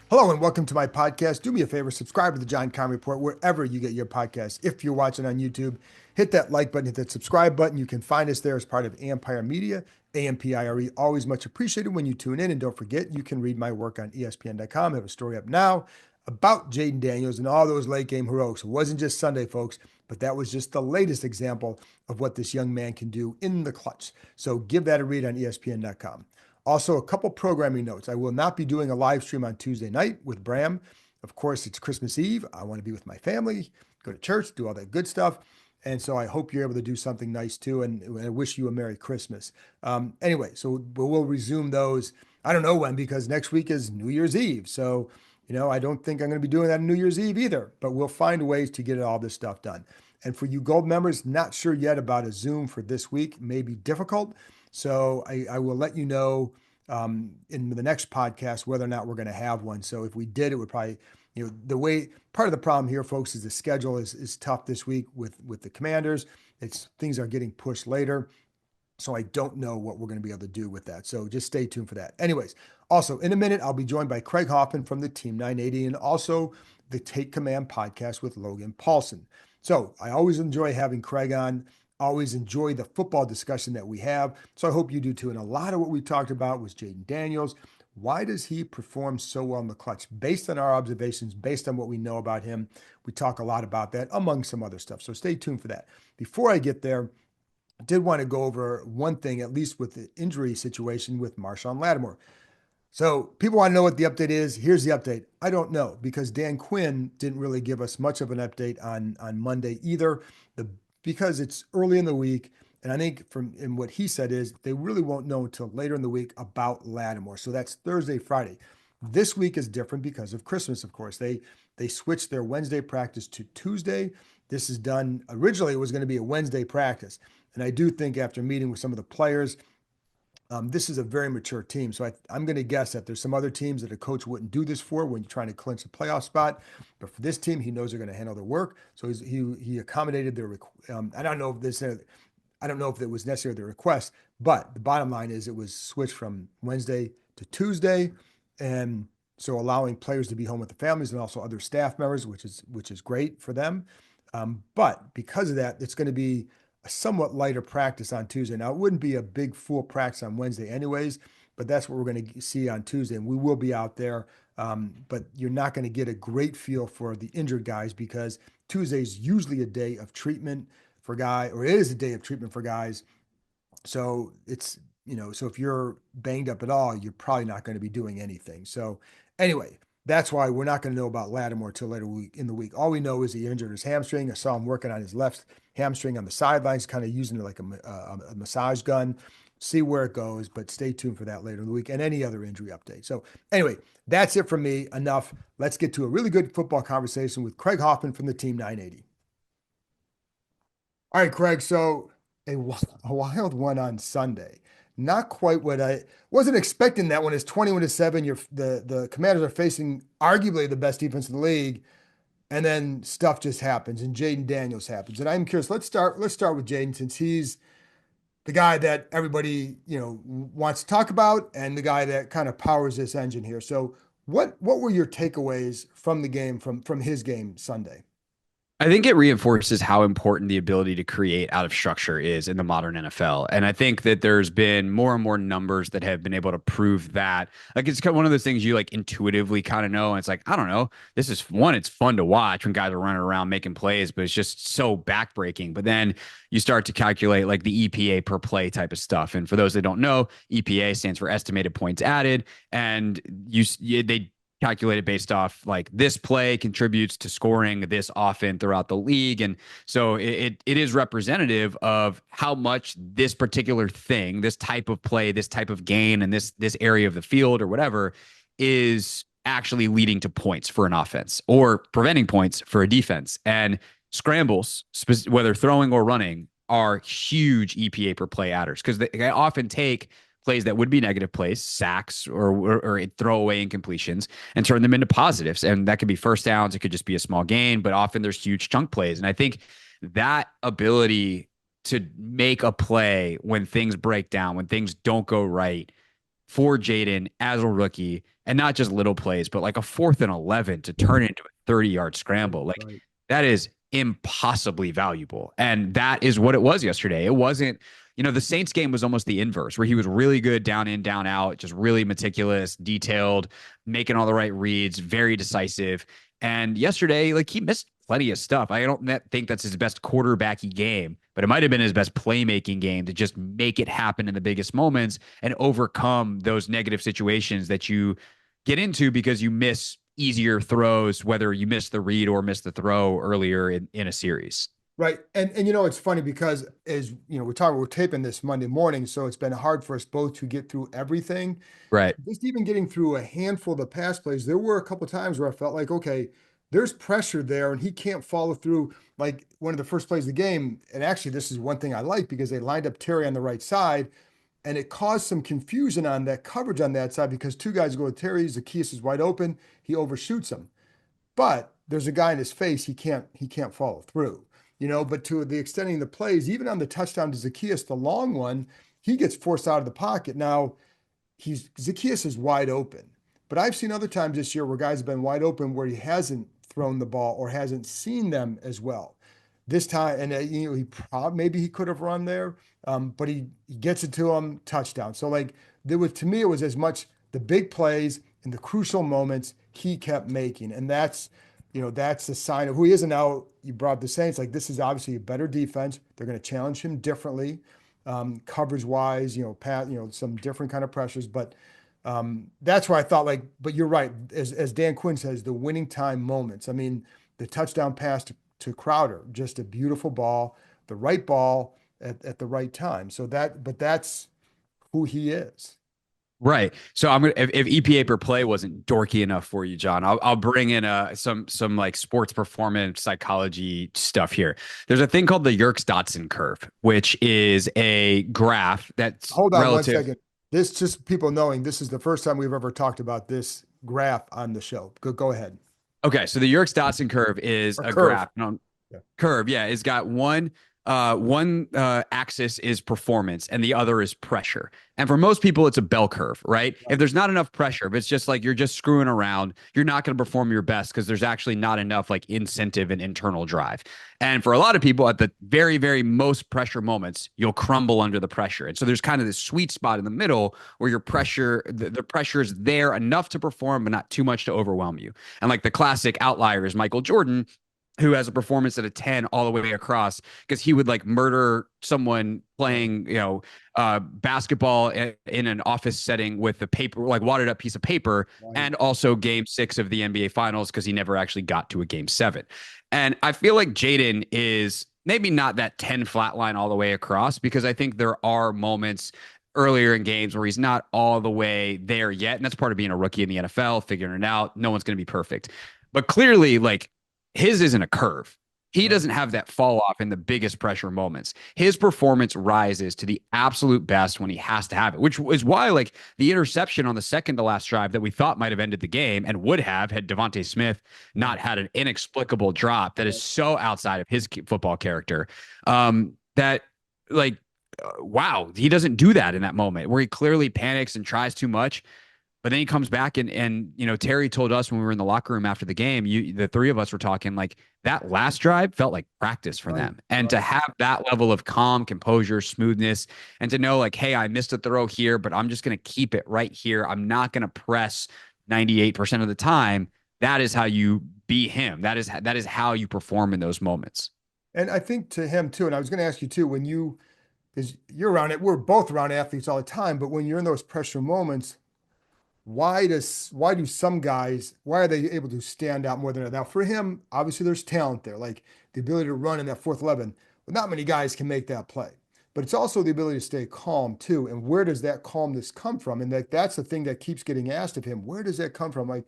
Hello and welcome to my podcast. Do me a favor, subscribe to the John Keim Report wherever you get your podcasts. If you're watching on YouTube, hit that like button, hit that subscribe button. You can find us there as part of Ampire Media, Ampire. Always much appreciated when you tune in. And don't forget, you can read my work on ESPN.com. I have a story up now about Jayden Daniels and all those late game heroics. It wasn't just Sunday, folks, but that was just the latest example of what this young man can do in the clutch. So give that a read on ESPN.com. Also, a couple programming notes. I will not be doing a live stream on Tuesday night with Bram. Of course, it's Christmas Eve. I want to be with my family, go to church, do all that good stuff. And so I hope you're able to do something nice too. And I wish you a Merry Christmas. Anyway, so we'll resume those. I don't know when because next week is New Year's Eve. So, I don't think I'm going to be doing that on New Year's Eve either, but we'll find ways to get all this stuff done. And for you gold members, not sure yet about a Zoom for this week, may be difficult. So I will let you know in the next podcast whether or not we're going to have one. So if we did, it would probably, the way part of the problem here, folks, is the schedule is tough this week with the Commanders. It's things are getting pushed later. So I don't know what we're going to be able to do with that. So just stay tuned for that. Anyways, also in a minute, I'll be joined by Craig Hoffman from the Team 980 and also the Take Command podcast with Logan Paulson. So I always enjoy having Craig on, always enjoy the football discussion that we have. So I hope you do too. And a lot of what we talked about was Jayden Daniels. Why does he perform so well in the clutch? Based on our observations, based on what we know about him, we talk a lot about that among some other stuff. So stay tuned for that. Before I get there, I did want to go over one thing, at least with the injury situation with Marshawn Lattimore. So people want to know what the update is. Here's the update. I don't know because Dan Quinn didn't really give us much of an update on Monday either, because it's early in the week. And I think from what he said is they really won't know until later in the week about Lattimore. So that's Thursday, Friday. This week is different because of Christmas, of course. They switched their Wednesday practice to Tuesday. This is done originally, it was going to be a Wednesday practice. And I do think after meeting with some of the players, this is a very mature team. So I'm going to guess that there's some other teams that a coach wouldn't do this for when you're trying to clinch a playoff spot. But for this team, he knows they're going to handle their work. So he accommodated their. I don't know if this. I don't know if it was necessarily the request, but the bottom line is it was switched from Wednesday to Tuesday, and so allowing players to be home with the families and also other staff members, which is great for them. But because of that, it's going to be a somewhat lighter practice on Tuesday. Now, it wouldn't be a big full practice on Wednesday anyways, but that's what we're going to see on Tuesday. And we will be out there, but you're not going to get a great feel for the injured guys because Tuesday is usually a day of treatment for guys, or it is a day of treatment for guys. So so if you're banged up at all, you're probably not going to be doing anything. So anyway, that's why we're not going to know about Lattimore till later in the week. All we know is he injured his hamstring. I saw him working on his left hamstring on the sidelines, kind of using it like a massage gun. See where it goes, but stay tuned for that later in the week and any other injury update. So anyway, that's it from me. Enough. Let's get to a really good football conversation with Craig Hoffman from the Team 980. All right, Craig. So a wild one on Sunday. Not quite what I wasn't expecting that when it's 21-7. The Commanders are facing arguably the best defense in the league, and then stuff just happens, and Jayden Daniels happens. And I'm curious. Let's start with Jayden since he's the guy that everybody wants to talk about, and the guy that kind of powers this engine here. So what were your takeaways from the game from his game Sunday? I think it reinforces how important the ability to create out of structure is in the modern NFL. And I think that there's been more and more numbers that have been able to prove that. Like it's kind of one of those things you like intuitively kind of know. And it's like, I don't know. This is one, it's fun to watch when guys are running around making plays, but it's just so backbreaking. But then you start to calculate like the EPA per play type of stuff. And for those that don't know, EPA stands for estimated points added. And they calculated based off like this play contributes to scoring this often throughout the league. And so it is representative of how much this particular thing, this type of play, this type of gain, and this area of the field or whatever is actually leading to points for an offense or preventing points for a defense. And scrambles, whether throwing or running, are huge EPA per play adders because they often take plays that would be negative plays, sacks or throwaway incompletions, and turn them into positives. And that could be first downs. It could just be a small gain, but often there's huge chunk plays. And I think that ability to make a play when things break down, when things don't go right, for Jaden as a rookie, and not just little plays, but like a 4th and 11 to turn into a 30-yard scramble. Like Right. that is impossibly valuable. And that is what it was yesterday. It wasn't, the Saints game was almost the inverse, where he was really good down in, down out, just really meticulous, detailed, making all the right reads, very decisive. And yesterday, like he missed plenty of stuff. I don't think that's his best quarterbacky game, but it might have been his best playmaking game to just make it happen in the biggest moments and overcome those negative situations that you get into because you miss easier throws, whether you miss the read or miss the throw earlier in a series. Right. And it's funny because as we're taping this Monday morning, so it's been hard for us both to get through everything. Right. Just even getting through a handful of the pass plays, there were a couple of times where I felt like, okay, there's pressure there and he can't follow through. Like one of the first plays of the game, and actually this is one thing I like because they lined up Terry on the right side and it caused some confusion on that coverage on that side because two guys go to Terry, Zacchaeus is wide open, he overshoots him. But there's a guy in his face, he can't follow through. But to the extending the plays, even on the touchdown to Zacchaeus, the long one, he gets forced out of the pocket. Now Zacchaeus is wide open. But I've seen other times this year where guys have been wide open where he hasn't thrown the ball or hasn't seen them as well. This time, and maybe he could have run there, but he gets it to him, touchdown. So like there was, to me, it was as much the big plays and the crucial moments he kept making, and that's the sign of who he is. And now you brought up the Saints, like this is obviously a better defense. They're going to challenge him differently, coverage wise, some different kind of pressures. But that's where I thought like, but you're right. As Dan Quinn says, the winning time moments. I mean, the touchdown pass to Crowder, just a beautiful ball at the right time. But that's who he is. Right. So I'm gonna if EPA per play wasn't dorky enough for you, John, I'll bring in some like sports performance psychology stuff here. There's a thing called the Yerkes-Dodson curve, which is a graph that's Hold on one relative. second. This just people knowing this is the first time we've ever talked about this graph on the show. Go ahead. Okay, so the Yerkes-Dodson curve is Or a curve. graph. No, Yeah. curve, yeah, it's got one axis is performance and the other is pressure. And for most people it's a bell curve, right? If Right. there's not enough pressure, if it's just like you're just screwing around, you're not going to perform your best because there's actually not enough like incentive and internal drive. And for a lot of people at the very very most pressure moments, you'll crumble under the pressure. And so there's kind of this sweet spot in the middle where your pressure the pressure is there enough to perform but not too much to overwhelm you. And like the classic outlier is Michael Jordan, who has a performance at a 10 all the way across because he would like murder someone playing, basketball in an office setting with a paper, like wadded up piece of paper, Right. and also game 6 of the NBA finals because he never actually got to a game 7. And I feel like Jaden is maybe not that 10 flat line all the way across because I think there are moments earlier in games where he's not all the way there yet. And that's part of being a rookie in the NFL, figuring it out. No one's going to be perfect. But clearly, like, his isn't a curve. He Right. doesn't have that fall off in the biggest pressure moments. His performance rises to the absolute best when he has to have it, which is why, like, the interception on the second to last drive that we thought might have ended the game and would have had Devontae Smith not had an inexplicable drop that is so outside of his football character, that, like, wow, he doesn't do that in that moment where he clearly panics and tries too much. But then he comes back and Terry told us when we were in the locker room after the game, the three of us were talking like that last drive felt like practice for Right. them. And to Right. have that level of calm, composure, smoothness, and to know like, hey, I missed a throw here, but I'm just going to keep it right here. I'm not going to press 98% of the time. That is how you be him. That is how you perform in those moments. And I think to him too, and I was going to ask you too, because you're around it, we're both around athletes all the time, but when you're in those pressure moments, why are they able to stand out more than that? Now for him, obviously there's talent there, like the ability to run in that fourth 11, but not many guys can make that play. But it's also the ability to stay calm too. And where does that calmness come from? And that's the thing that keeps getting asked of him. Where does that come from? Like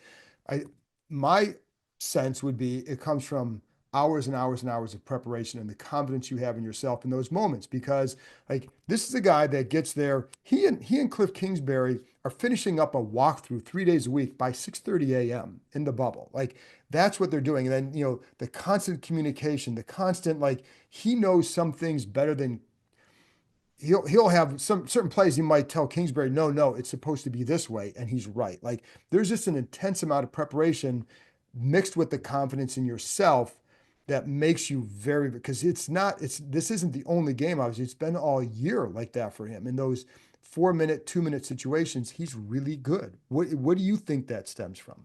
I my sense would be it comes from hours and hours and hours of preparation and the confidence you have in yourself in those moments. Because like this is a guy that gets there. He and Cliff Kingsbury are finishing up a walkthrough 3 days a week by 6:30 a.m. in the bubble. Like that's what they're doing. And then the constant communication, the constant like he knows some things better than he'll have some certain plays he might tell Kingsbury, no, no, it's supposed to be this way, and he's right. Like there's just an intense amount of preparation mixed with the confidence in yourself that makes you very, because this isn't the only game, obviously. It's been all year like that for him. In those 4 minute, 2 minute situations, he's really good. What do you think that stems from?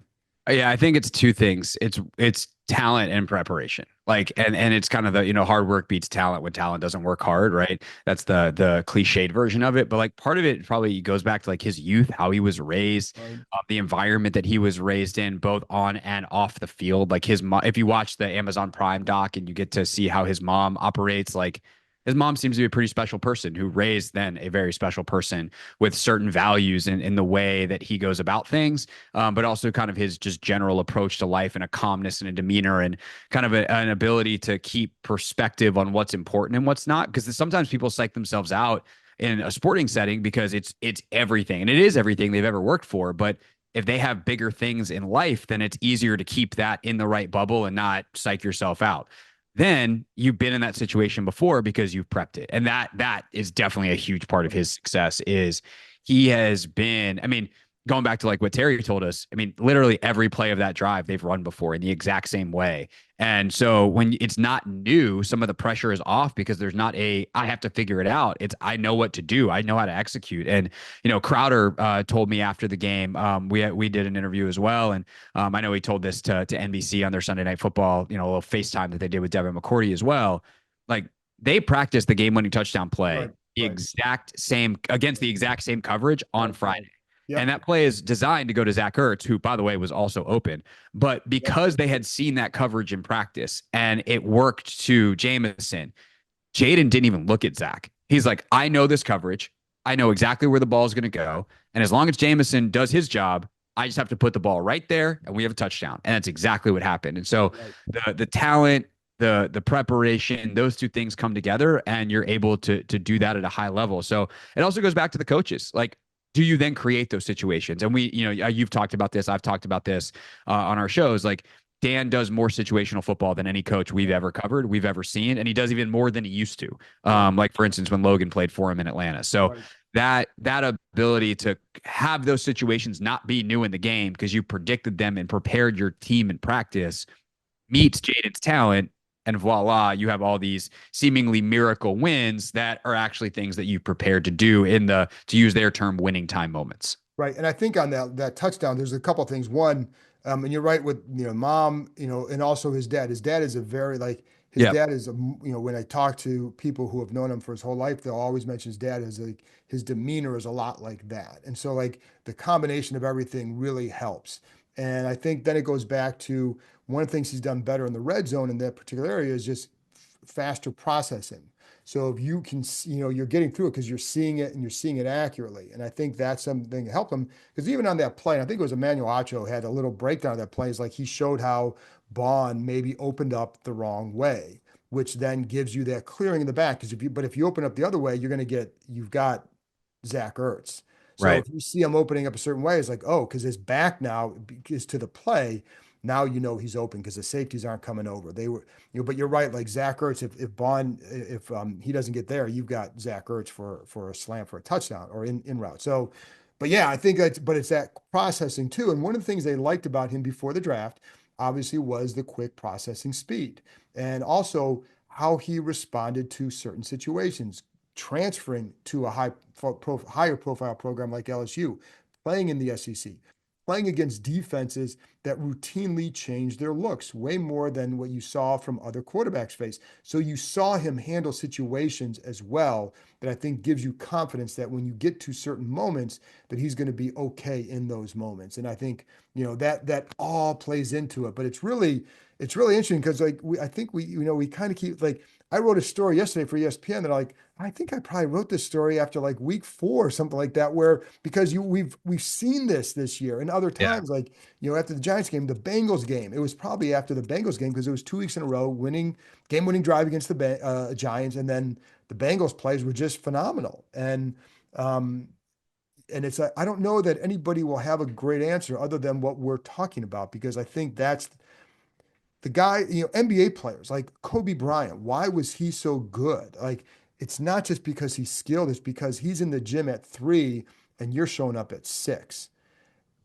Yeah, I think it's two things. It's talent and preparation. Like and it's kind of the, hard work beats talent when talent doesn't work hard, right? That's the cliched version of it. But like part of it probably goes back to like his youth, how he was raised, Right. the environment that he was raised in, both on and off the field. Like his mom, if you watch the Amazon Prime doc and you get to see how his mom operates, like his mom seems to be a pretty special person who raised then a very special person with certain values in the way that he goes about things, but also kind of his just general approach to life and a calmness and a demeanor and kind of an ability to keep perspective on what's important and what's not. Because sometimes people psych themselves out in a sporting setting because it's everything, and it is everything they've ever worked for. But if they have bigger things in life, then it's easier to keep that in the right bubble and not psych yourself out. Then you've been in that situation before because you've prepped it. And that is definitely a huge part of his success is he has been, I mean, going back to like what Terry told us, I mean, literally every play of that drive they've run before in the exact same way. And so when it's not new, some of the pressure is off because there's not I have to figure it out. It's, I know what to do. I know how to execute. And, Crowder told me after the game, we did an interview as well. And I know he told this to NBC on their Sunday Night Football, a little FaceTime that they did with Devin McCourty as well. Like they practiced the game winning touchdown play Right. the Right. exact same against the exact same coverage on Right. Friday. And Yep. that play is designed to go to Zach Ertz, who, by the way, was also open. But Yep. because they had seen that coverage in practice and it worked to Jameson, Jaden didn't even look at Zach. He's like, I know this coverage. I know exactly where the ball is going to go. And as long as Jameson does his job, I just have to put the ball right there and we have a touchdown. And that's exactly what happened. And so Right. the talent, the preparation, those two things come together and you're able to do that at a high level. So it also goes back to the coaches. Like, do you then create those situations? And we, you've talked about this, I've talked about this on our shows. Like Dan does more situational football than any coach we've ever covered, we've ever seen, and he does even more than he used to. Right. Like for instance, when Logan played for him in Atlanta. So Right. that ability to have those situations not be new in the game because you predicted them and prepared your team in practice meets Jaden's talent, and voila, you have all these seemingly miracle wins that are actually things that you've prepared to do in the, to use their term, winning time moments. Right. And I think on that touchdown, there's a couple of things. One, and you're right with mom, and also his dad. His dad is a very like his Yeah. dad is when I talk to people who have known him for his whole life, they'll always mention his dad as like his demeanor is a lot like that. And so like the combination of everything really helps. And I think then it goes back to one of the things he's done better in the red zone in that particular area is just faster processing. So if you can, you're getting through it because you're seeing it and you're seeing it accurately. And I think that's something that helped him because even on that play, I think it was Emmanuel Acho had a little breakdown of that play. It's like he showed how Bond maybe opened up the wrong way, which then gives you that clearing in the back. Because if you open up the other way, you've got Zach Ertz. So Right. if you see him opening up a certain way, it's like, oh, because his back now is to the play. Now he's open because the safeties aren't coming over. They were, but you're right. Like Zach Ertz, if he doesn't get there, you've got Zach Ertz for a slam for a touchdown or in route. So, but yeah, I think it's that processing too. And one of the things they liked about him before the draft, obviously, was the quick processing speed and also how he responded to certain situations, transferring to a higher profile program like LSU, playing in the SEC, playing against defenses that routinely change their looks way more than what you saw from other quarterbacks face. So you saw him handle situations as well that I think gives you confidence that when you get to certain moments that he's going to be okay in those moments. And I think, that all plays into it, but it's really interesting because like I think we kind of keep like I wrote a story yesterday for ESPN that I think I probably wrote this story after like week 4 or something like that, where because we've seen this year and other Yeah. times, like after the Giants game, the Bengals game, it was probably after the Bengals game because it was 2 weeks in a row, game winning drive against the Giants, and then the Bengals plays were just phenomenal, um, and it's I don't know that anybody will have a great answer other than what we're talking about because I think that's the guy, NBA players like Kobe Bryant. Why was he so good? Like it's not just because he's skilled, it's because he's in the gym at 3 and you're showing up at 6.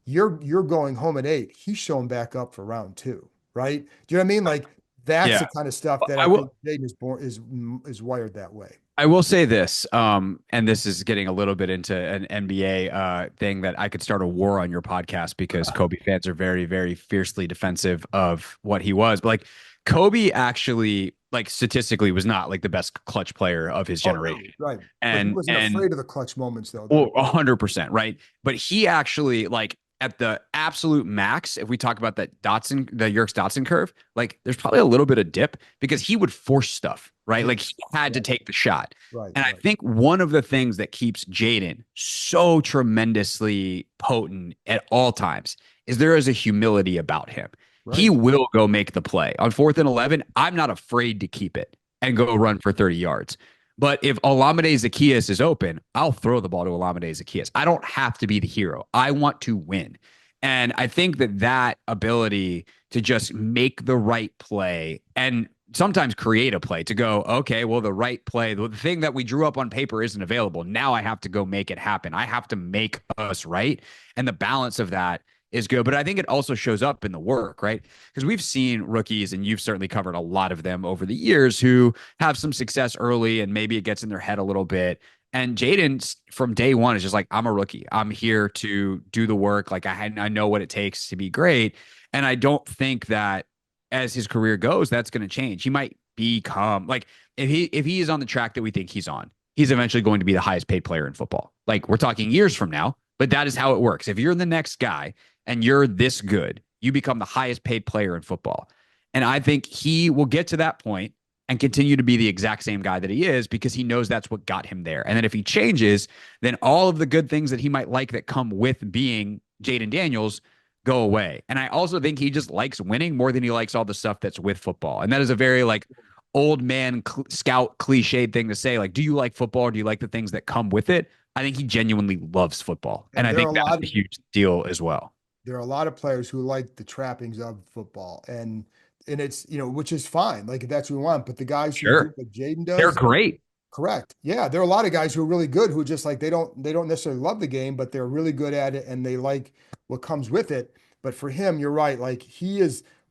You're going home at 8. He's showing back up for round 2, right? Do you know what I mean? Like that's Yeah. the kind of stuff that I I will think Jayden is wired that way. I will say this, and this is getting a little bit into an NBA thing that I could start a war on your podcast because Kobe fans are very, very fiercely defensive of what he was. But like Kobe actually, like statistically, was not like the best clutch player of his Oh no, generation. right. But he wasn't And afraid of the clutch moments though. well, 100%, right? But he actually like at the absolute max, if we talk about the Yerkes Dotson curve, like there's probably a little bit of dip because he would force stuff, right? Like he Yes. had to Right. take the shot. Right. And I Right. think one of the things that keeps Jaden so tremendously potent at all times is there is a humility about him. He Right. will go make the play. On 4th and 11, I'm not afraid to keep it and go run for 30 yards. But if Olamide Zaccheaus is open, I'll throw the ball to Olamide Zaccheaus. I don't have to be the hero. I want to win. And I think that ability to just make the right play and sometimes create a play to go, okay, well, the right play, the thing that we drew up on paper isn't available. Now I have to go make it happen. I have to make us right. And the balance of that is good. But I think it also shows up in the work, right? Because we've seen rookies, and you've certainly covered a lot of them over the years, who have some success early and maybe it gets in their head a little bit. And Jaden from day one is just like, I'm a rookie. I'm here to do the work. Like I know what it takes to be great. And I don't think that as his career goes, that's going to change. He might become like if he is on the track that we think he's on, he's eventually going to be the highest paid player in football. Like we're talking years from now, but that is how it works. If you're the next guy and you're this good, you become the highest paid player in football. And I think he will get to that point and continue to be the exact same guy that he is because he knows that's what got him there. And then if he changes, then all of the good things that he might like that come with being Jayden Daniels go away. And I also think he just likes winning more than he likes all the stuff that's with football. And that is a very like old man scout cliched thing to say. Like, do you like football or do you like the things that come with it? I think he genuinely loves football. And And I think that's a huge deal as well. there are a lot of players who like the trappings of football and it's, which is fine. Like if that's what we want. But the guys who do Sure. what Jayden They're does, great. correct. Yeah, there are a lot of guys who are really good who just like they don't necessarily love the game, but they're really good at it and they like what comes with it. But for him, you're right. Like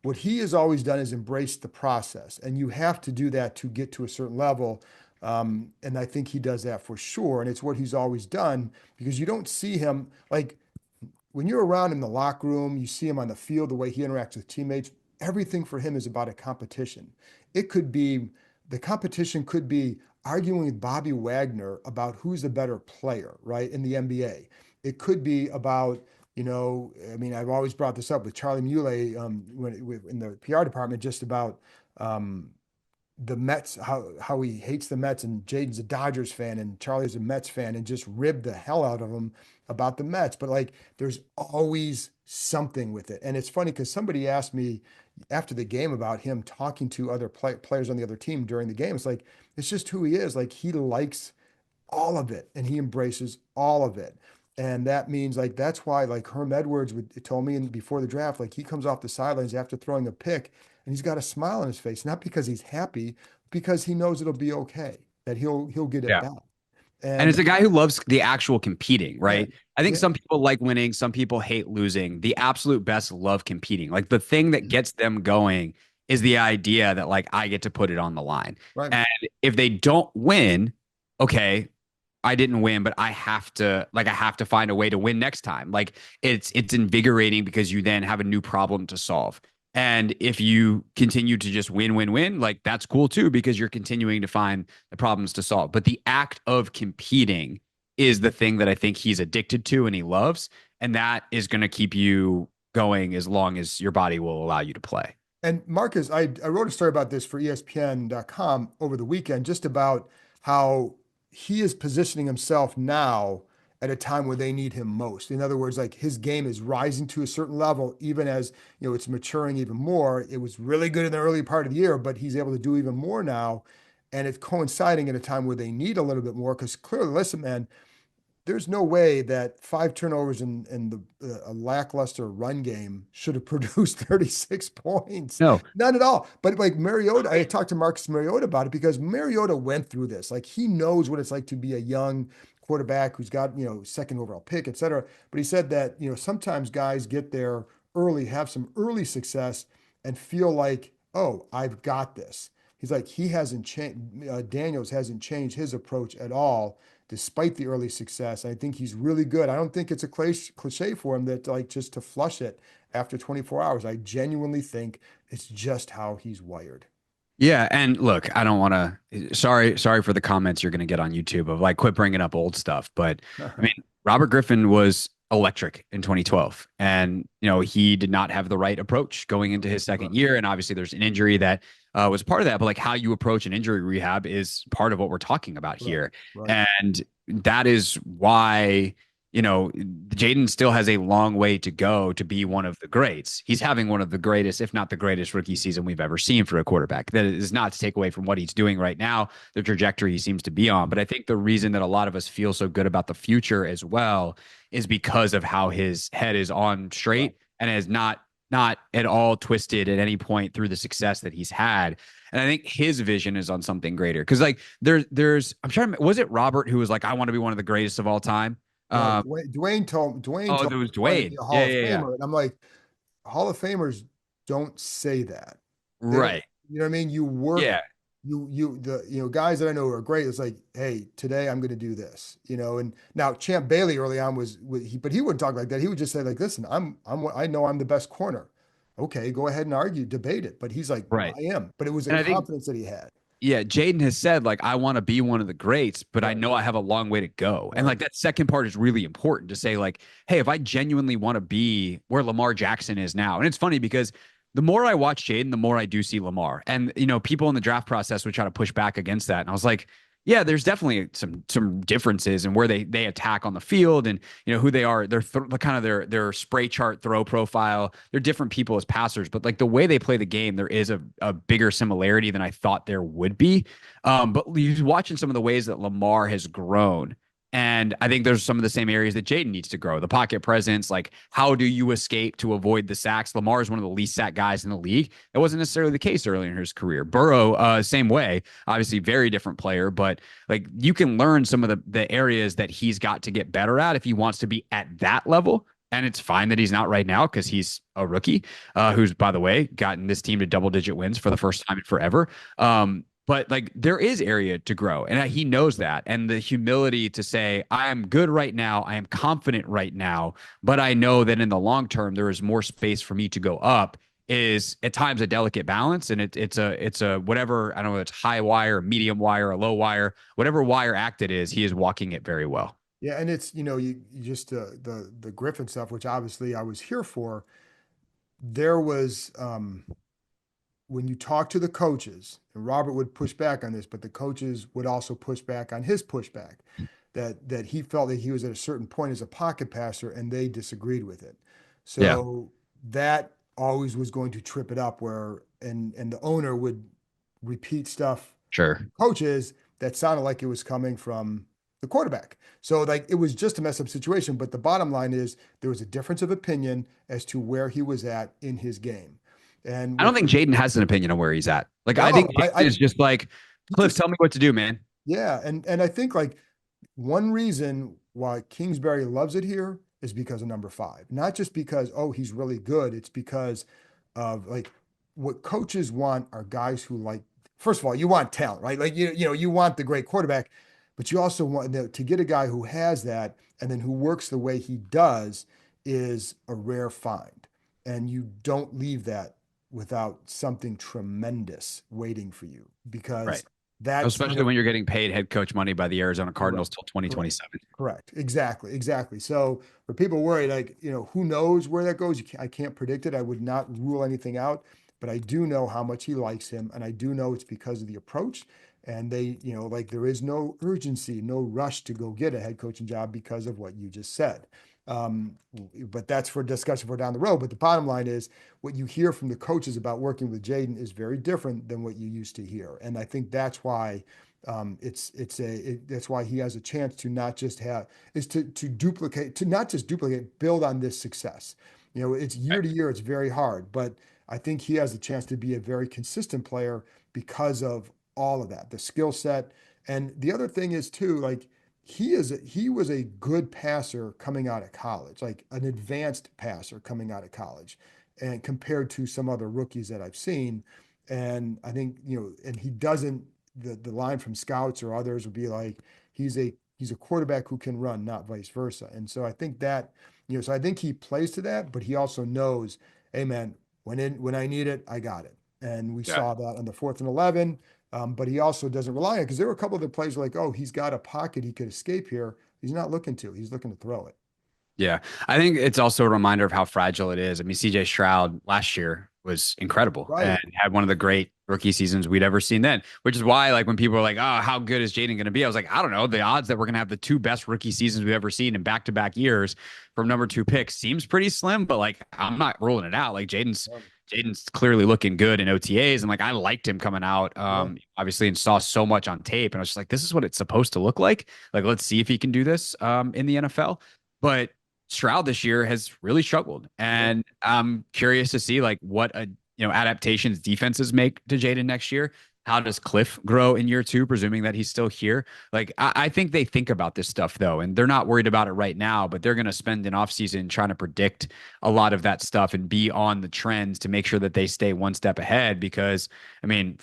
what he has always done is embrace the process, and you have to do that to get to a certain level. And I think he does that for sure, and it's what he's always done because you don't see him like when you're around in the locker room, you see him on the field, the way he interacts with teammates, everything for him is about a competition. It could be the competition could be arguing with Bobby Wagner about who's the better player, right, in the NBA. It could be about, I mean, I've always brought this up with Charlie Muley in the PR department, just about um, the Mets, how he hates the Mets, and Jaden's a Dodgers fan, and Charlie's a Mets fan, and just ribbed the hell out of him about the Mets. But like, there's always something with it, and it's funny because somebody asked me after the game about him talking to other players on the other team during the game. It's like it's just who he is. Like he likes all of it and he embraces all of it. And that means like that's why like Herm Edwards told me before the draft, like he comes off the sidelines after throwing a pick and he's got a smile on his face, not because he's happy, because he knows it'll be okay, that he'll get it Yeah. back. And And it's a guy who loves the actual competing, yeah, right? I think yeah, some people like winning, some people hate losing. The absolute best love competing. Like the thing that gets them going is the idea that like I get to put it on the line. right. And if they don't win, okay, I didn't win, but I have to find a way to win next time. Like it's invigorating because you then have a new problem to solve. And if you continue to just win, win, win, like that's cool too, because you're continuing to find the problems to solve. But the act of competing is the thing that I think he's addicted to and he loves. And that is going to keep you going as long as your body will allow you to play. And Marcus, I wrote a story about this for ESPN.com over the weekend, just about how he is positioning himself now at a time where they need him most. In other words, like his game is rising to a certain level, even as it's maturing even more. It was really good in the early part of the year, but he's able to do even more now. And it's coinciding at a time where they need a little bit more because clearly, listen, man, there's no way that 5 turnovers and a lackluster run game should have produced 36 points. No. None at all. But like Mariota, I talked to Marcus Mariota about it because Mariota went through this. Like he knows what it's like to be a young quarterback who's got, second overall pick, et cetera. But he said that, sometimes guys get there early, have some early success and feel like, oh, I've got this. He's like, he hasn't changed, Daniels hasn't changed his approach at all despite the early success. I think he's really good. I don't think it's a cliche for him that like just to flush it after 24 hours. I genuinely think it's just how he's wired. Yeah, and look, I don't want to. Sorry for the comments you're going to get on YouTube of like quit bringing up old stuff. But I mean, Robert Griffin was electric in 2012, and he did not have the right approach going into his second year, and obviously there's an injury that was part of that. But like how you approach an injury rehab is part of what we're talking about Right, here, right. and that is why Jaden still has a long way to go to be one of the greats. He's having one of the greatest, if not the greatest, rookie season we've ever seen for a quarterback. That is not to take away from what he's doing right now, the trajectory he seems to be on. But I think the reason that a lot of us feel so good about the future as well is because of how his head is on Right. straight and is not at all twisted at any point through the success that he's had. And I think his vision is on something greater. Cause like there's I'm trying to, was it Robert who was like, I want to be one of the greatest of all time? No, Um, Dwayne Oh, told there me was he wanted to be Dwayne. a Yeah, Hall of yeah, yeah. Famer. And I'm like, Hall of Famers don't say that. They don't, Right. you know what I mean? You work, Yeah. guys that I know who are great. It's like, hey, today I'm going to do this, and now Champ Bailey early on but he wouldn't talk like that. He would just say like, listen, I know I'm the best corner. Okay, go ahead and argue, debate it. But he's like, Right. I am. But it was a And I think, confidence that he had. yeah, Jaden has said, like, I want to be one of the greats, but I Right, know I have a long way to go. And right, like that second part is really important to say, like, hey, if I genuinely want to be where Lamar Jackson is now. And it's funny because the more I watch Jaden, the more I do see Lamar. And people in the draft process would try to push back against that. And I was like, yeah, there's definitely some differences in where they attack on the field and who they are, the kind of their spray chart throw profile. They're different people as passers, but like the way they play the game, there is a bigger similarity than I thought there would be. But you're watching some of the ways that Lamar has grown. And I think there's some of the same areas that Jaden needs to grow. The pocket presence, like how do you escape to avoid the sacks? Lamar is one of the least sacked guys in the league. That wasn't necessarily the case early in his career. Burrow, same way. Obviously, very different player, but like you can learn some of the areas that he's got to get better at if he wants to be at that level. And it's fine that he's not right now because he's a rookie who's, by the way, gotten this team to double-digit wins for the first time in forever. But like there is area to grow, and he knows that. And the humility to say, I am good right now, I am confident right now, but I know that in the long term there is more space for me to go up is at times a delicate balance. And it's a whatever, I don't know, it's high wire, medium wire, a low wire, whatever wire act it is, he is walking it very well. yeah, and it's you just the Griffin stuff, which obviously I was here for. There was when you talk to the coaches, and Robert would push back on this, but the coaches would also push back on his pushback that he felt that he was at a certain point as a pocket passer and they disagreed with it. Yeah, So that always was going to trip it up where and the owner would repeat stuff sure. coaches that sounded like it was coming from the quarterback. So like it was just a mess up situation. But the bottom line is there was a difference of opinion as to where he was at in his game. And I don't with think Jaden has an opinion on where he's at. Like I think no, Jaden is just like, he Cliff, just tell me what to do, man. yeah, and I think like one reason why Kingsbury loves it here is because of number five. Not just because, oh, he's really good. It's because of like what coaches want are guys who like, first of all, you want talent, right? Like you want the great quarterback, but you also want to get a guy who has that and then who works the way he does is a rare find. And you don't leave that without something tremendous waiting for you Right. because that's Especially when you're getting paid head coach money by the Arizona correct. Cardinals till Correct. 2027. Correct. Exactly. Exactly. So for people worried, like, who knows where that goes? I can't predict it. I would not rule anything out, but I do know how much he likes him. And I do know it's because of the approach. And they, like there is no urgency, no rush to go get a head coaching job because of what you just said. Um, but that's for discussion for down the road. But the bottom line is what you hear from the coaches about working with Jaden is very different than what you used to hear. And I think that's why That's why he has a chance to not just have is to duplicate to not just duplicate, build on this success. It's year to year, it's very hard, but I think he has a chance to be a very consistent player because of all of that, the skill set. And the other thing is too, like he was a good passer coming out of college, like an advanced passer coming out of college, and compared to some other rookies that I've seen. And I think, and he doesn't the line from scouts or others would be like he's a quarterback who can run, not vice versa. And so I think that, so I think he plays to that, but he also knows, hey man, when I need it, I got it. And we Yeah. saw that on the 4th and 11. But he also doesn't rely on it because there were a couple of the plays like, oh, he's got a pocket he could escape here. He's not looking to. He's looking to throw it. Yeah. I think it's also a reminder of how fragile it is. I mean, CJ Stroud last year was incredible and Right. had one of the great rookie seasons we'd ever seen then, which is why, like, when people are like, oh, how good is Jaden going to be? I was like, I don't know. The odds that we're going to have the two best rookie seasons we've ever seen in back-to-back years from number two picks seems pretty slim, but like, I'm not ruling it out. Like, Jaden's clearly looking good in OTAs, and like I liked him coming out, Yeah. obviously, and saw so much on tape, and I was just like, this is what it's supposed to look like. Like, let's see if he can do this in the NFL. But Stroud this year has really struggled, Yeah. and I'm curious to see like what adaptations defenses make to Jaden next year. How does Cliff grow in year two, presuming that he's still here? Like, I think they think about this stuff though, and they're not worried about it right now, but they're going to spend an offseason trying to predict a lot of that stuff and be on the trends to make sure that they stay one step ahead. Because, I mean,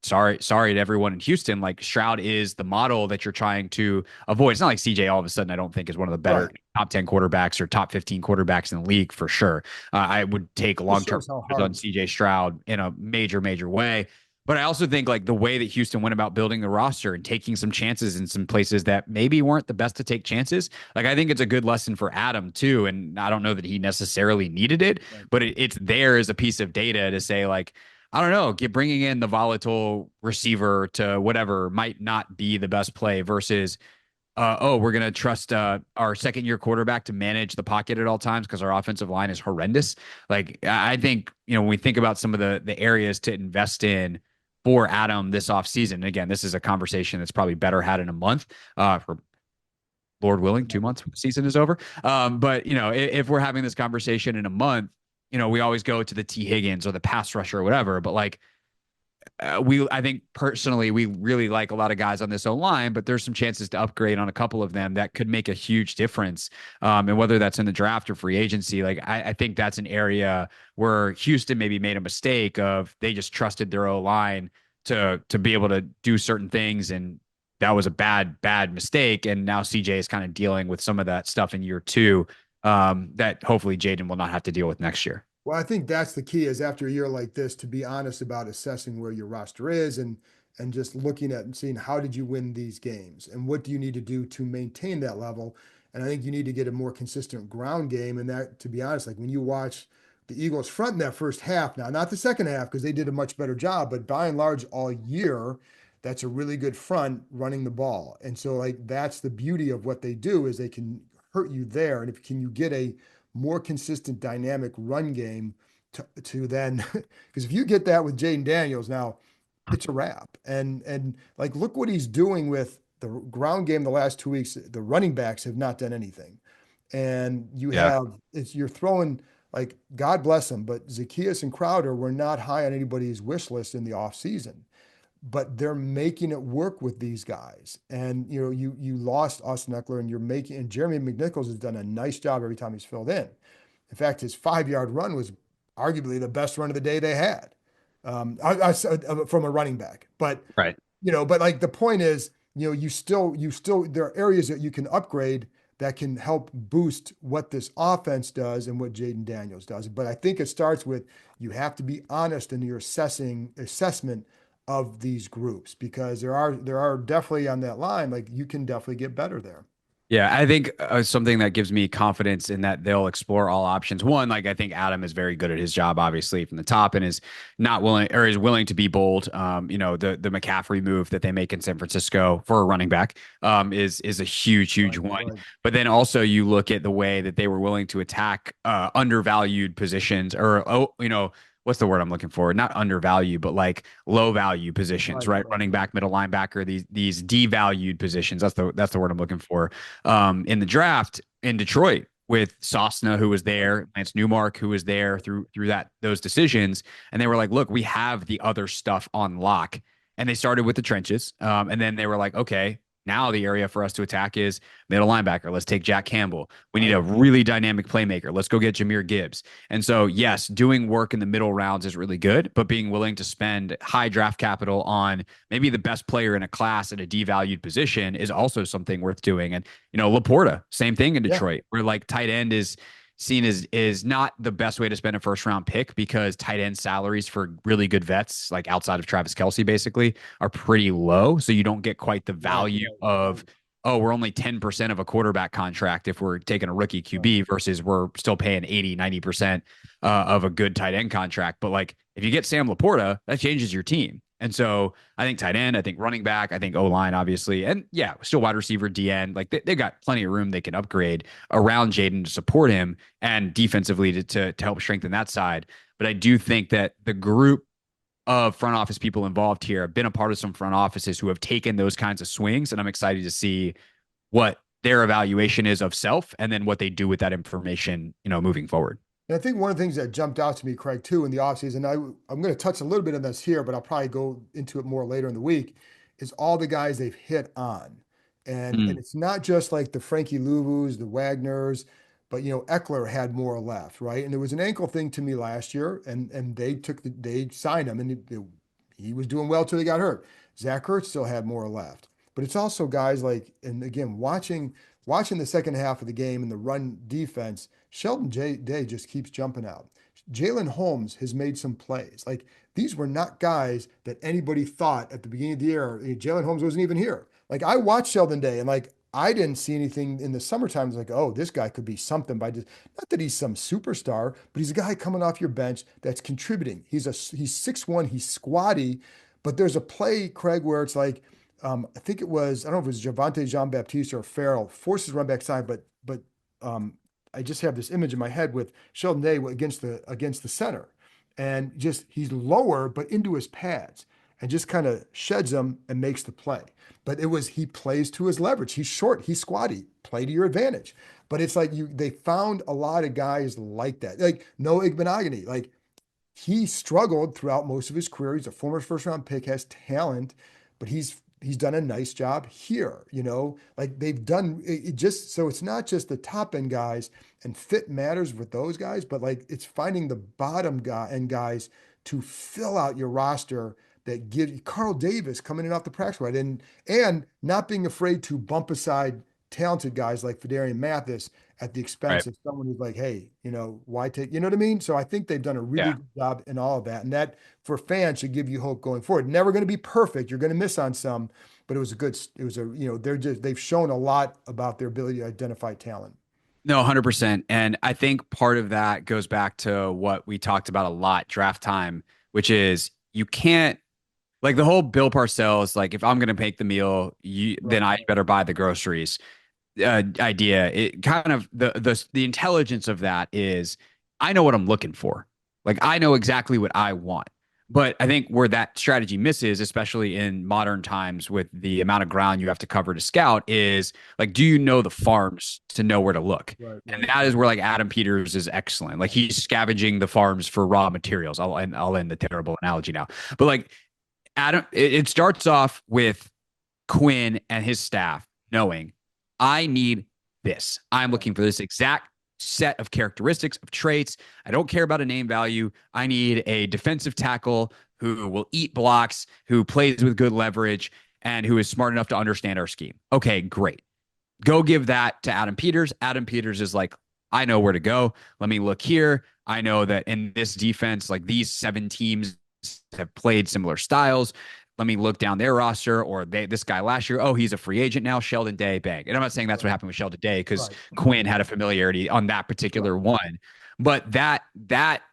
sorry to everyone in Houston. Like, Stroud is the model that you're trying to avoid. It's not like CJ all of a sudden I don't think is one of the better Right. top 10 quarterbacks or top 15 quarterbacks in the league for sure. I would take Just long term shows how on hard. CJ Stroud in a major way. But I also think like the way that Houston went about building the roster and taking some chances in some places that maybe weren't the best to take chances. Like, I think it's a good lesson for Adam too. And I don't know that he necessarily needed it, Right. but it's there as a piece of data to say like, I don't know, bringing in the volatile receiver to whatever might not be the best play versus, oh, we're going to trust our second year quarterback to manage the pocket at all times because our offensive line is horrendous. Like, I think, when we think about some of the areas to invest in for Adam this offseason, again, this is a conversation that's probably better had in a month, for Lord willing, 2 months when the season is over. But, if we're having this conversation in a month, we always go to the T. Higgins or the pass rusher or whatever. But like, I think personally, we really like a lot of guys on this O line, but there's some chances to upgrade on a couple of them that could make a huge difference. And whether that's in the draft or free agency, like I think that's an area where Houston maybe made a mistake of they just trusted their O line to be able to do certain things, and that was a bad mistake. And now CJ is kind of dealing with some of that stuff in year two, that hopefully Jaden will not have to deal with next year. Well, I think that's the key is after a year like this to be honest about assessing where your roster is and just looking at and seeing how did you win these games and what do you need to do to maintain that level. And I think you need to get a more consistent ground game. And that, to be honest, like when you watch the Eagles front in that first half, now not the second half because they did a much better job, but by and large all year, that's a really good front running the ball. And so like that's the beauty of what they do is they can hurt you there. And if can you get a more consistent dynamic run game to then because if you get that with Jayden Daniels now it's a wrap and like look what he's doing with the ground game the last 2 weeks the running backs have not done anything and you Yeah. have it's you're throwing like God bless them but Zacchaeus and Crowder were not high on anybody's wish list in the offseason but they're making it work with these guys. And you lost Austin Eckler, and you're making and Jeremy McNichols has done a nice job every time he's filled in. In fact, his 5 yard run was arguably the best run of the day they had from a running back. But Right. but like the point is, you still there are areas that you can upgrade that can help boost what this offense does and what Jayden Daniels does. But I think it starts with you have to be honest in your assessment of these groups because there are definitely on that line like you can definitely get better there. Yeah, I think something that gives me confidence in that they'll explore all options. One, like I think Adam is very good at his job, obviously from the top, and is not willing or is willing to be bold. The McCaffrey move that they make in San Francisco for a running back, is a huge Right, one. right. But then also you look at the way that they were willing to attack undervalued positions or what's the word I'm looking for? Not undervalue, but like low value positions, Right, right? right, Running right. back, middle linebacker, these devalued positions. That's the word I'm looking for. In the draft in Detroit with Sosna, who was Right, there, Lance Newmark, who was there right. through those decisions, and they were like, look, we have the other stuff on lock. And they started with the trenches. And then they were like, okay, now the area for us to attack is middle linebacker. Let's take Jack Campbell. We need Right. a really dynamic playmaker. Let's go get Jahmyr Gibbs. And so, yes, doing work in the middle rounds is really good, but being willing to spend high draft capital on maybe the best player in a class at a devalued position is also something worth doing. And, Laporta, same thing in Yeah. Detroit, where like tight end is seen as is not the best way to spend a first round pick because tight end salaries for really good vets, like outside of Travis Kelce, basically, are pretty low. So you don't get quite the Right, value right, of, right, oh, we're only 10% of a quarterback contract if we're taking a rookie right. QB versus we're still paying 80, 90% of a good tight end contract. But like if you get Sam Laporta, that changes your team. And so I think tight end, I think running back, I think O line, obviously. And yeah, still wide receiver, DN. Like they've got plenty of room they can upgrade around Jaden to support him and defensively to help strengthen that side. But I do think that the group of front office people involved here have been a part of some front offices who have taken those kinds of swings. And I'm excited to see what their evaluation is of self and then what they do with that information, moving forward. And I think one of the things that jumped out to me, Craig, too, in the offseason, I'm going to touch a little bit on this here, but I'll probably go into it more later in the week, is all the guys they've hit on. And Mm, it's not just like the Frankie Louvu's, the Wagners, but Eckler had more left, right? And there was an ankle thing to me last year, and they signed him, and he was doing well till he got hurt. Zach Ertz still had more left. But it's also guys like, and again, watching the second half of the game and the run defense, Day just keeps jumping out. Jalen Holmes has made some plays. Like these were not guys that anybody thought at the beginning of the year. Jalen Holmes wasn't even here. Like I watched Sheldon Day and like I didn't see anything in the summertime. It's like, oh, this guy could be something by just not that he's some superstar, but he's a guy coming off your bench that's contributing. He's 6'1", he's squatty, but there's a play, Craig, where it's like I think it was, I don't know if it was Javante Jean-Baptiste or Farrell, forces run back side, but um, I just have this image in my head with Sheldon Day against the center. And just he's lower, but into his pads and just kind of sheds them and makes the play. But he plays to his leverage. He's short, he's squatty, play to your advantage. But it's like they found a lot of guys like that. Like Noah Igbenogany, like he struggled throughout most of his career. He's a former first round pick, has talent, but he's done a nice job here. Like they've done it just so it's not just the top end guys and fit matters with those guys, but like it's finding the bottom guy and guys to fill out your roster that give Carl Davis coming in off the practice squad and not being afraid to bump aside talented guys like Fedarian Mathis at the right. expense of someone who's like, hey, why take, you know what I mean? So I think they've done a really Yeah. good job in all of that. And that for fans should give you hope going forward. Never going to be perfect. You're going to miss on some, but they've shown a lot about their ability to identify talent. No, 100%. And I think part of that goes back to what we talked about a lot draft time, which is you can't like the whole Bill Parcells, like if I'm going to make the meal, then Right. I better buy the groceries idea. It kind of the intelligence of that is I know what I'm looking for. Like I know exactly what I want. But I think where that strategy misses, especially in modern times with the amount of ground you have to cover to scout, is like, do you know the farms to know where to look? Right. And Right. that is where like Adam Peters is excellent. Like he's scavenging the farms for raw materials. I'll end the terrible analogy now. But like Adam, it starts off with Quinn and his staff knowing I need this. I'm Right. looking for this exact set of characteristics, of traits. I don't care about a name value. I need a defensive tackle who will eat blocks, who plays with good leverage, and who is smart enough to understand our scheme. Okay, great. Go give that to Adam Peters. Adam Peters is like, I know where to go. Let me look here. I know that in this defense, like these 7 teams have played similar styles. Let me look down their roster or this guy last year. Oh, he's a free agent now. Sheldon Day, bang. And I'm not saying that's what Right. happened with Sheldon Day because Right. Quinn had a familiarity on that Right. particular one. But that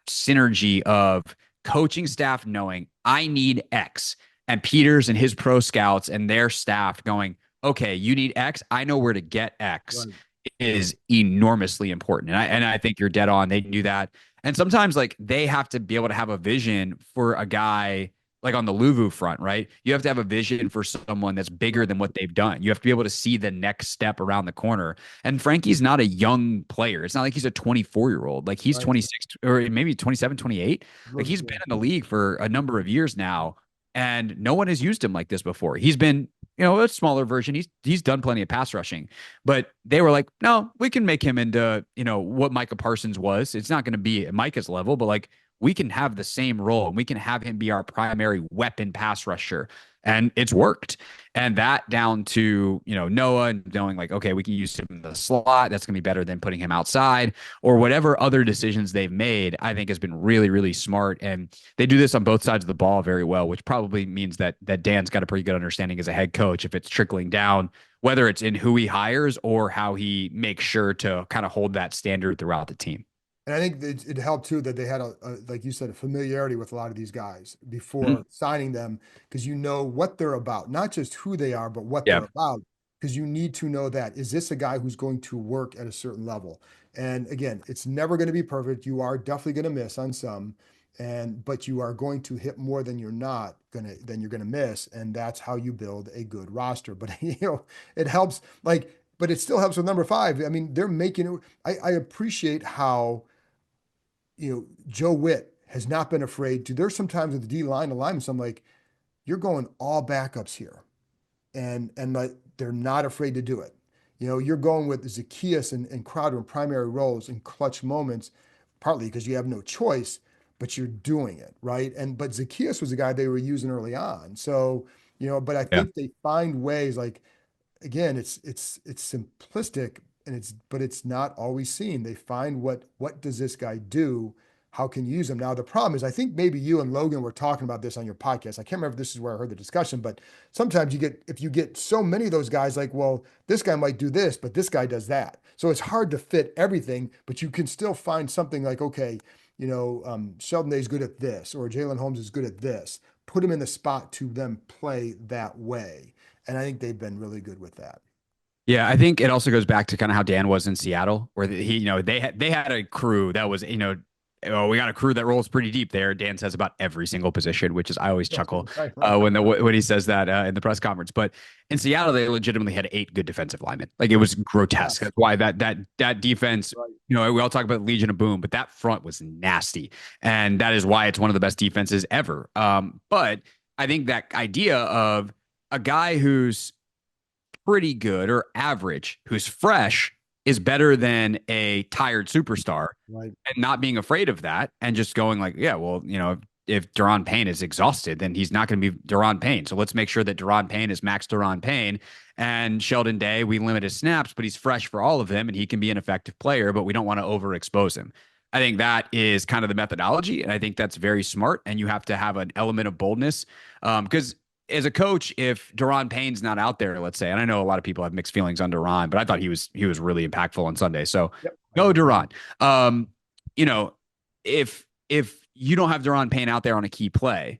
synergy of coaching staff knowing I need X and Peters and his pro scouts and their staff going, okay, you need X. I know where to get X. Right. is enormously important. And I think you're dead on. They can do that. And sometimes like they have to be able to have a vision for a guy like on the Luvu front, right? You have to have a vision for someone that's bigger Right. than what they've done. You have to be able to see the next step around the corner. And Frankie's not a young player. It's not like he's a 24-year-old. Like he's Right. 26 or maybe 27, 28. Like Look, he's yeah. been in the league for a number of years now and no one has used him like this before. He's been, a smaller version. He's done plenty of pass rushing. But they were like, no, we can make him into, what Micah Parsons was. It's not going to be at Micah's level, but like we can have the same role and we can have him be our primary weapon pass rusher. And it's worked. And that down to, Noah and knowing like, okay, we can use him in the slot. That's going to be better than putting him outside or whatever other decisions they've made, I think has been really, really smart. And they do this on both sides of the ball very well, which probably means that Dan's got a pretty good understanding as a head coach if it's trickling down whether it's in who he hires or how he makes sure to kind of hold that standard throughout the team. And I think it helped too that they had like you said, a familiarity with a lot of these guys Mhm. before signing them because you know what they're about, not just who they are, but what Yeah. they're about. Because you need to know that is this a guy who's going to work at a certain level? And again, it's never going to be perfect. You are definitely going to miss on some, and but you are going to hit more than you're gonna miss, and that's how you build a good roster. But it helps but it still helps with number five. I mean, they're making it. I appreciate how Joe Witt has not been afraid to. There's sometimes with the D line alignments, I'm like, you're going all backups here, and like they're not afraid to do it. You're going with Zacchaeus and Crowder in primary roles in clutch moments, partly because you have no choice, but you're doing it right. But Zacchaeus was a guy they were using early on, so But I Yeah. think they find ways like again, it's simplistic and it's not always seen. They find what does this guy do? How can you use him? Now the problem is I think maybe you and Logan were talking about this on your podcast. I can't remember if this is where I heard the discussion, but sometimes if you get so many of those guys, like, well, this guy might do this, but this guy does that. So it's hard to fit everything, but you can still find something like, okay, Sheldon Day's good at this, or Jalen Holmes is good at this. Put him in the spot to them play that way. And I think they've been really good with that. Yeah, I think it also goes back to kind of how Dan was in Seattle, where he, they had a crew that was, oh, we got a crew that rolls pretty deep there. Dan says about every single position, which is I always chuckle Right, right. when he says that in the press conference. But in Seattle, they legitimately had 8 good defensive linemen. Like it was grotesque. Yes. That's why that defense. Right. We all talk about Legion of Boom, but that front was nasty, and that is why it's one of the best defenses ever. But I think that idea of a guy who's pretty good or average who's fresh is better than a tired superstar Right. and not being afraid of that and just going like, yeah, well, if Daron Payne is exhausted, then he's not going to be Daron Payne. So let's make sure that Daron Payne is max Daron Payne and Sheldon Day, we limit his snaps, but he's fresh for all of them and he can be an effective player, but we don't want to overexpose him. I think that is kind of the methodology. And I think that's very smart. And you have to have an element of boldness. Because as a coach, if Daron Payne's not out there, let's say, and I know a lot of people have mixed feelings on Daron, but I thought he was really impactful on Sunday. So Yep. I go agree. Daron. Um, you know, if you don't have Daron Payne out there on a key play,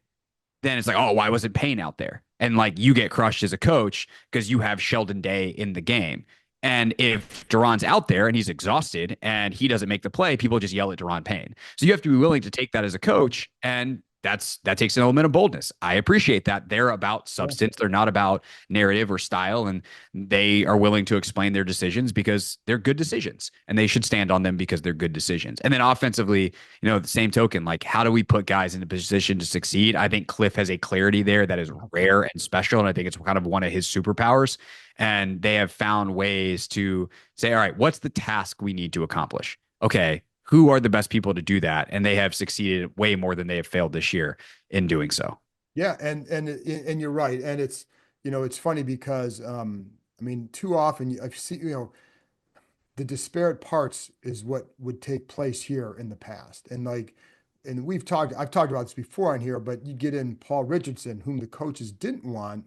then it's like, oh, why wasn't Payne out there? And like you get crushed as a coach because you have Sheldon Day in the game. And if Duran's out there and he's exhausted and he doesn't make the play, people just yell at Duran Payne. So you have to be willing to take that as a coach, and that takes an element of boldness. I appreciate that. They're about Yeah. substance. They're not about narrative or style, and they are willing to explain their decisions because they're good decisions, and they should stand on them because they're good decisions. And then offensively, the same token, like how do we put guys in a position to succeed? I think Cliff has a clarity there that is rare and special, and I think it's kind of one of his superpowers. And they have found ways to say, all right, what's the task we need to accomplish? Okay, who are the best people to do that? And they have succeeded way more than they have failed this year in doing so. Yeah, and you're right. And it's funny because I mean, too often I've seen, the disparate parts is what would take place here in the past. And I've talked about this before on here, but you get in Paul Richardson, whom the coaches didn't want,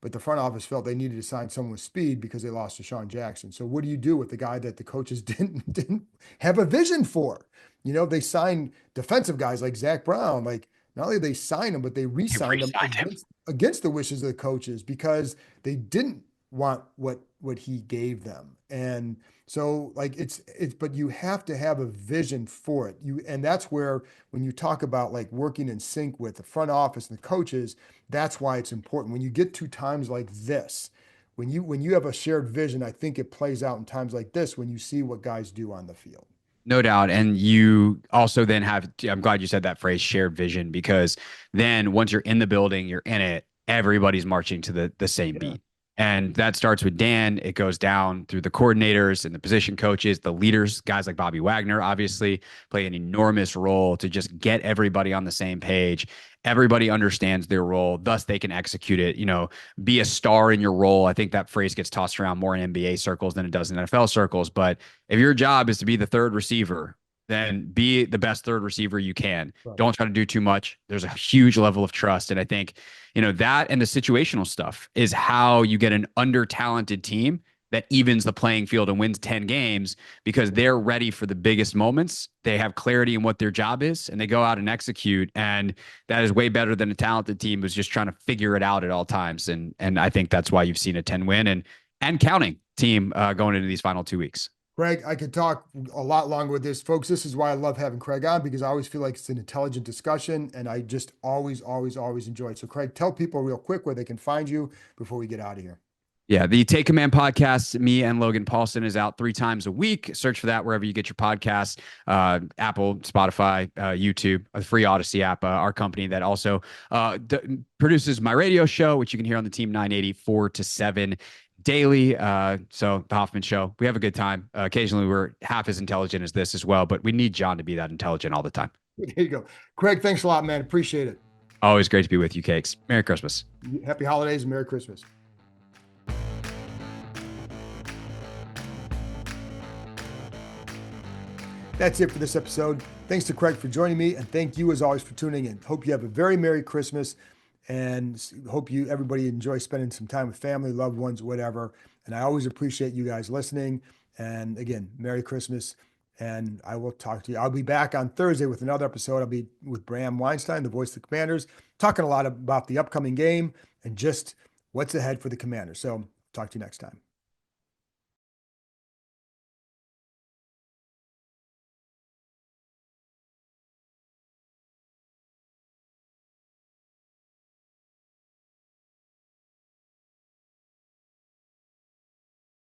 but the front office felt they needed to sign someone with speed because they lost to Sean Jackson. So what do you do with the guy that the coaches didn't have a vision for? They signed defensive guys like Zach Brown. Like not only did they sign him, but they They re-signed him re-signed him. against the wishes of the coaches because they didn't want what what he gave them. And so like but you have to have a vision for it. And that's where when you talk about like working in sync with the front office and the coaches, that's why it's important. When you get to times like this, when you have a shared vision, I think it plays out in times like this when you see what guys do on the field. No doubt. And you also then have, I'm glad you said that phrase, shared vision, because then once you're in the building, you're in it, everybody's marching to the same Yeah. beat. And that starts with Dan. It goes down through the coordinators and the position coaches, the leaders, guys like Bobby Wagner, obviously play an enormous role to just get everybody on the same page. Everybody understands their role, thus they can execute it. Be a star in your role. I think that phrase gets tossed around more in NBA circles than it does in NFL circles. But if your job is to be the third receiver, then be the best third receiver you can. Right. Don't try to do too much. There's a huge level of trust. And I think, that and the situational stuff is how you get an under talented team that evens the playing field and wins 10 games because they're ready for the biggest moments. They have clarity in what their job is and they go out and execute. And that is way better than a talented team who's just trying to figure it out at all times. And I think that's why you've seen a 10 win and counting team going into these final 2 weeks. Craig, I could talk a lot longer with this, folks. This is why I love having Craig on because I always feel like it's an intelligent discussion and I just always, always, always enjoy it. So, Craig, tell people real quick where they can find you before we get out of here. Yeah, the Take Command podcast, me and Logan Paulson, is out 3 times a week. Search for that wherever you get your podcasts, Apple, Spotify, YouTube, a free Odyssey app, our company that also produces my radio show, which you can hear on the Team 980 4 to 7 daily. So the Hoffman Show, we have a good time. Occasionally we're half as intelligent as this as well, but we need John to be that intelligent all the time. There you go. Craig, thanks a lot, man. Appreciate it. Always great to be with you, Cakes. Merry Christmas. Happy holidays and Merry Christmas. That's it for this episode. Thanks to Craig for joining me, and thank you as always for tuning in. Hope you have a very Merry Christmas, and hope everybody enjoys spending some time with family, loved ones, whatever. And I always appreciate you guys listening. And again, Merry Christmas, and I will talk to you. I'll be back on Thursday with another episode. I'll be with Bram Weinstein, the voice of the Commanders, talking a lot about the upcoming game and just what's ahead for the Commanders. So talk to you next time.